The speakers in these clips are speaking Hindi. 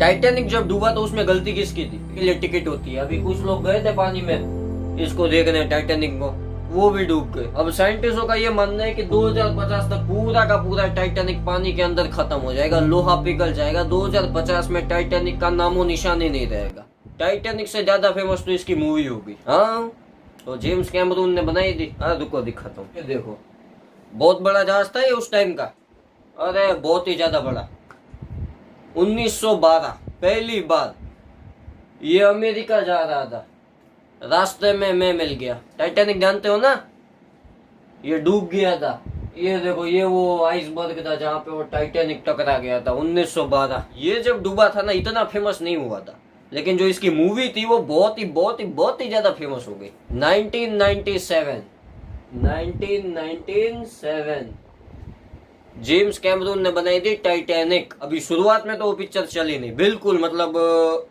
टाइटैनिक जब डूबा तो उसमें गलती किसकी थी? के लिए टिकट होती है। अभी कुछ लोग गए थे पानी में इसको देखने, टाइटैनिक को, वो भी डूब गए। अब साइंटिस्टों का ये मानना है कि 2050 तक पूरा का पूरा टाइटैनिक पानी के अंदर खत्म हो जाएगा, लोहा पिघल जाएगा। 2050 में टाइटैनिक का नामो निशान ही नहीं रहेगा। टाइटैनिक से ज्यादा फेमस तो इसकी मूवी होगी। हाँ, तो जेम्स कैमरून ने बनाई थी। हाँ रुको दिखाता हूँ, ये देखो, बहुत बड़ा जहाज था ये उस टाइम का। अरे बहुत ही ज्यादा बड़ा। 1912 पहली बार ये अमेरिका जा रहा था, रास्ते में मैं मिल गया। टाइटैनिक जानते हो ना, ये डूब गया था। ये देखो, ये वो आइसबर्ग था जहाँ पे वो टाइटैनिक टकरा गया था 1912। ये जब डूबा था ना, इतना फेमस नहीं हुआ था, लेकिन जो इसकी मूवी थी वो बहुत ही ज्यादा फेमस हो गई। 1997 जेम्स कैमरून ने बनाई थी टाइटैनिक। अभी शुरुआत में तो वो पिक्चर चली नहीं बिल्कुल, मतलब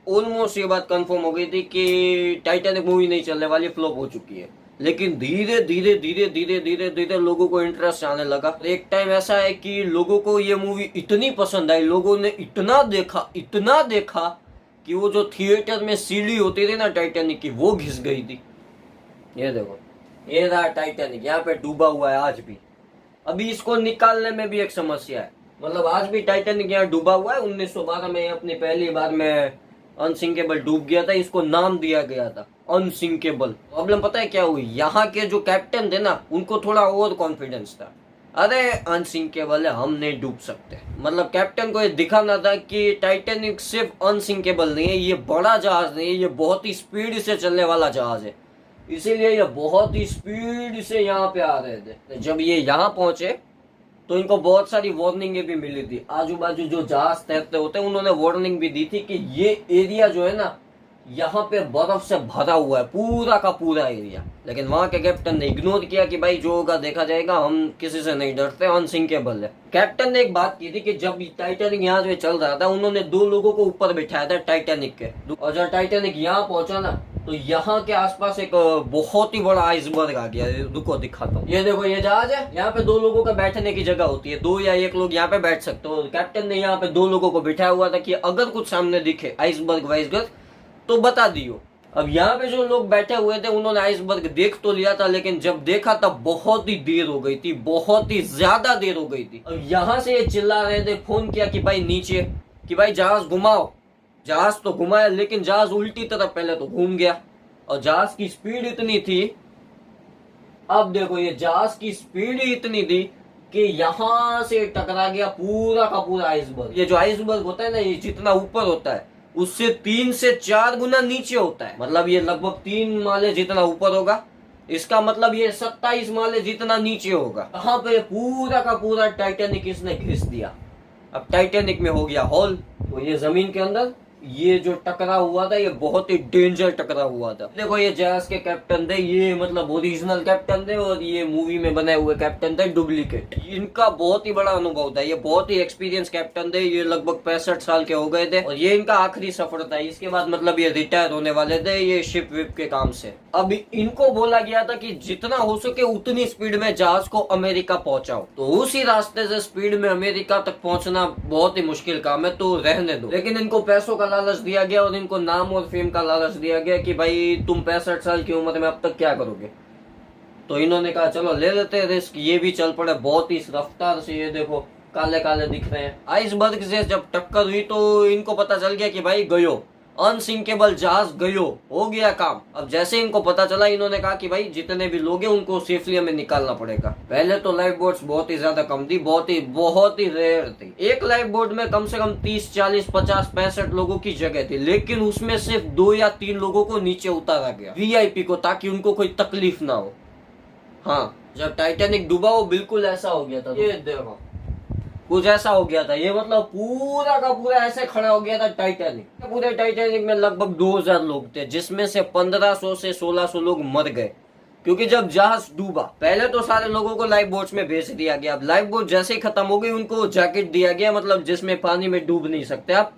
ऑलमोस्ट ये बात कंफर्म हो गई थी कि टाइटैनिक मूवी नहीं चलने वाली, फ्लॉप हो चुकी है। लेकिन धीरे धीरे धीरे धीरे धीरे धीरे लोगों को इंटरेस्ट आने लगा। एक टाइम ऐसा है कि लोगों को ये मूवी इतनी पसंद आई, लोगों ने इतना देखा कि वो जो थिएटर में सीढ़ी होती थी ना टाइटैनिक की, वो घिस गई थी। ये देखो, ये रहा टाइटैनिक, यहाँ पे डूबा हुआ है आज भी। अभी इसको निकालने में भी एक समस्या है, मतलब आज भी टाइटैनिक यहाँ डूबा हुआ है। 1912 में अपनी पहली बार में अनसिंकेबल डूब गया था, इसको नाम दिया गया था अनसिंकेबल। प्रॉब्लम पता है क्या हुई? यहाँ के जो कैप्टन थे ना, उनको थोड़ा ओवर कॉन्फिडेंस था। अरे अनसिंकेबल है, हम नहीं डूब सकते। मतलब कैप्टन को ये दिखाना था कि टाइटैनिक सिर्फ अनसिंकेबल नहीं है, ये बड़ा जहाज नहीं है, ये बहुत ही स्पीड से चलने वाला जहाज है। इसीलिए ये बहुत ही स्पीड से यहाँ पे आ रहे थे। जब ये यहाँ पहुंचे तो इनको बहुत सारी वार्निंगें भी मिली थी। आजू बाजू जो जहाज तैरते होते हैं उन्होंने वार्निंग भी दी थी कि ये एरिया जो है ना, यहाँ पे बर्फ से भरा हुआ है, पूरा का पूरा एरिया। लेकिन वहां के कैप्टन ने इग्नोर किया कि भाई जो होगा देखा जाएगा, हम किसी से नहीं डरते, अनसिंकेबल है। कैप्टन ने एक बात की थी कि जब टाइटैनिक यहाँ से चल रहा था, उन्होंने 2 लोगों को ऊपर बिठाया था टाइटैनिक के, और जब टाइटैनिक यहाँ पहुंचा ना, तो यहाँ के आसपास एक बहुत ही बड़ा आइसबर्ग आ गया। रुको दिखाता हूँ, ये देखो, ये जहाज है, यहाँ पे 2 लोगों का बैठने की जगह होती है, 2 या 1 लोग यहाँ पे बैठ सकते हो। कैप्टन ने यहाँ पे 2 लोगों को बिठाया हुआ था कि अगर कुछ सामने दिखे आइसबर्ग तो बता दियो। अब यहाँ पे जो लोग बैठे हुए थे उन्होंने आइसबर्ग देख तो लिया था, लेकिन जब देखा तब बहुत ही देर हो गई थी, बहुत ही ज्यादा देर हो गई थी। अब यहाँ से ये चिल्ला रहे थे, फोन किया कि भाई नीचे, कि भाई जहाज घुमाओ। जहाज तो घुमाया, लेकिन जहाज उल्टी तरफ पहले तो घूम गया, और जहाज की स्पीड इतनी थी, अब देखो ये जहाज की स्पीड ही इतनी थी कि यहाँ से टकरा गया पूरा का पूरा आइसबर्ग। ये जो आइसबर्ग होता है ना, ये जितना ऊपर होता है उससे 3 से 4 गुना नीचे होता है। मतलब ये लगभग 3 माले जितना ऊपर होगा, इसका मतलब ये 27 माले जितना नीचे होगा। कहाँ पे पूरा का पूरा टाइटैनिक इसने घिस दिया। अब टाइटैनिक में हो गया हॉल, तो ये जमीन के अंदर ये जो टकरा हुआ था, ये बहुत ही डेंजर टकरा हुआ था। देखो ये जहाज के कैप्टन थे, ये मतलब ओरिजिनल कैप्टन थे, और ये मूवी में बनाए हुए कैप्टन थे डुप्लीकेट। इनका बहुत ही बड़ा अनुभव था, ये बहुत ही एक्सपीरियंस कैप्टन थे। ये लगभग 65 साल के हो गए थे, और ये इनका आखिरी सफर था। इसके बाद मतलब ये रिटायर होने वाले थे ये शिप विप के काम से। अब इनको बोला गया था कि जितना हो सके उतनी स्पीड में जहाज को अमेरिका पहुंचाओ। तो उसी रास्ते से स्पीड में अमेरिका तक पहुंचना बहुत ही मुश्किल काम है, तो रहने दो। लेकिन इनको पैसों का लालच दिया गया, और इनको नाम और फेम का लालच दिया गया कि भाई तुम 65 साल की उम्र में अब तक क्या करोगे। तो इन्होंने कहा चलो ले लेते हैं रिस्क। ये भी चल पड़े बहुत ही रफ्तार से। ये देखो काले काले दिख रहे हैं। आइसबर्ग से जब टक्कर हुई तो इनको पता चल गया कि भाई गयो, अनसिंकेबल जहाज गयो, हो गया काम। अब जैसे इनको पता चला, इन्होंने कहा कि भाई जितने भी लोग हैं उनको सेफली हमें निकालना पड़ेगा। पहले तो लाइफ बोट्स बहुत ही ज्यादा कम थी, बहुत ही रेयर थी। एक लाइफ बोट में कम से कम 30, 40, 50, 65 लोगों की जगह थी, लेकिन उसमें सिर्फ 2 या 3 लोगों को नीचे उतारा गया, वीआईपी को, ताकि उनको कोई तकलीफ ना हो। हाँ, जब टाइटैनिक डूबा वो बिल्कुल ऐसा हो गया था। ये देखो कुछ ऐसा हो गया था, ये मतलब पूरा का पूरा ऐसे खड़ा हो गया था टाइटैनिक। पूरे टाइटैनिक में लगभग 2000 लोग थे, जिसमें से 1500 से 1600 लोग मर गए, क्योंकि जब जहाज डूबा पहले तो सारे लोगों को लाइफ बोट्स में भेज दिया गया। अब लाइफ बोट जैसे ही खत्म हो गई, उनको जैकेट दिया गया, मतलब जिसमें पानी में डूब नहीं सकते आप,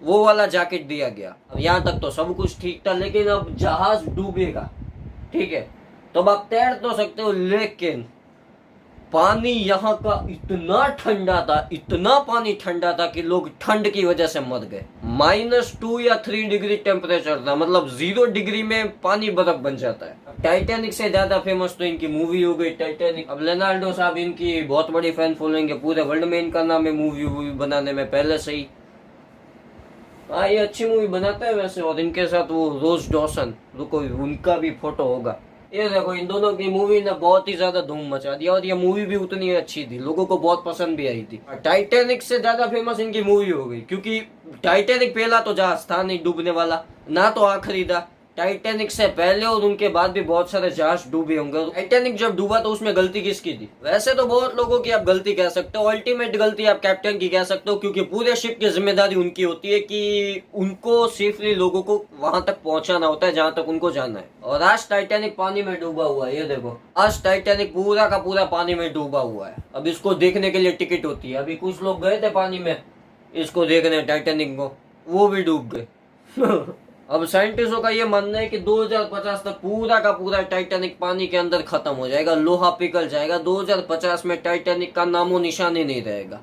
वो वाला जैकेट दिया गया। अब यहाँ तक तो सब कुछ ठीक था, लेकिन अब जहाज डूबेगा, ठीक है, तो अब आप तैर तो सकते हो, लेकिन पानी यहाँ का इतना ठंडा था, इतना पानी ठंडा था कि लोग ठंड की वजह से मर गए। -2 या 3 डिग्री टेम्परेचर था, मतलब 0 डिग्री में पानी बर्फ बन जाता है। टाइटैनिक से ज्यादा फेमस तो इनकी मूवी हो गई टाइटैनिक। अब लेनार्डो साहब इनकी बहुत बड़ी फैन फॉलोइंग है, पूरे वर्ल्ड में इनका नाम है मूवी बनाने में पहले से ही। हाँ, ये अच्छी मूवी बनाता है वैसे। और इनके साथ वो रोज डॉसन, रुको उनका भी फोटो होगा। ये देखो, इन दोनों की मूवी ने बहुत ही ज्यादा धूम मचा दिया, और ये मूवी भी उतनी अच्छी थी, लोगों को बहुत पसंद भी आई थी। टाइटैनिक से ज्यादा फेमस इनकी मूवी हो गई, क्योंकि टाइटैनिक पहला तो जहाज था नहीं डूबने वाला, ना तो आखिरी था। टाइटैनिक से पहले और उनके बाद भी बहुत सारे जहाज डूबे होंगे। टाइटैनिक जब डूबा तो उसमें गलती किसकी थी? वैसे तो बहुत लोगों की आप गलती कह सकते हो, अल्टीमेट गलती आप कैप्टन की कह सकते हो, क्योंकि पूरे शिप की जिम्मेदारी उनकी होती है कि उनको सेफली लोगों को वहां तक पहुंचाना होता है जहां तक उनको जाना है। और आज टाइटैनिक पानी में डूबा हुआ है, ये देखो, आज टाइटैनिक पूरा का पूरा पानी में डूबा हुआ है। अब इसको देखने के लिए टिकट होती है। अभी कुछ लोग गए थे पानी में इसको देखने, टाइटैनिक को, वो भी डूब गए। अब साइंटिस्टों का ये मानना है कि 2050 तक पूरा का पूरा टाइटैनिक पानी के अंदर खत्म हो जाएगा, लोहा पिघल जाएगा। 2050 में टाइटैनिक का नामो निशान ही नहीं रहेगा।